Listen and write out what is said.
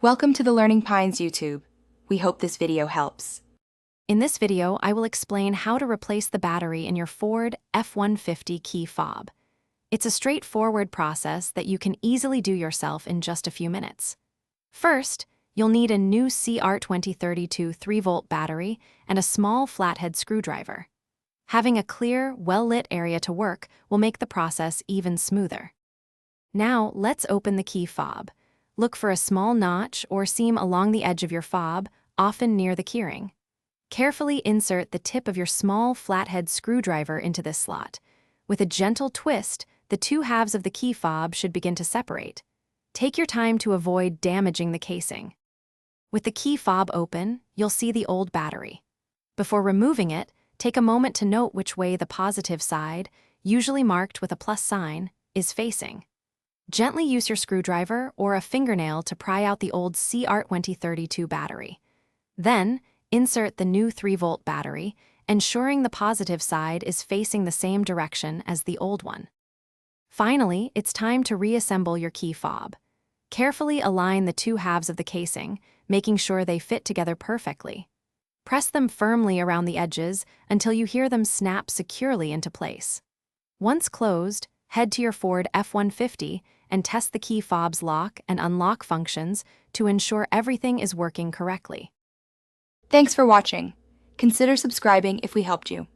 Welcome to the Learning Pines YouTube. We hope this video helps. In this video, I will explain how to replace the battery in your Ford F-150 key fob. It's a straightforward process that you can easily do yourself in just a few minutes. First, you'll need a new CR2032 3-volt battery and a small flathead screwdriver. Having a clear, well-lit area to work will make the process even smoother. Now, let's open the key fob. Look for a small notch or seam along the edge of your fob, often near the keyring. Carefully insert the tip of your small flathead screwdriver into this slot. With a gentle twist, the two halves of the key fob should begin to separate. Take your time to avoid damaging the casing. With the key fob open, you'll see the old battery. Before removing it, take a moment to note which way the positive side, usually marked with a plus sign, is facing. Gently use your screwdriver or a fingernail to pry out the old CR2032 battery. Then, insert the new 3-volt battery, ensuring the positive side is facing the same direction as the old one. Finally, it's time to reassemble your key fob. Carefully align the two halves of the casing, making sure they fit together perfectly. Press them firmly around the edges until you hear them snap securely into place. Once closed, head to your Ford F-150 and test the key fob's lock and unlock functions to ensure everything is working correctly. Thanks for watching. Consider subscribing if we helped you.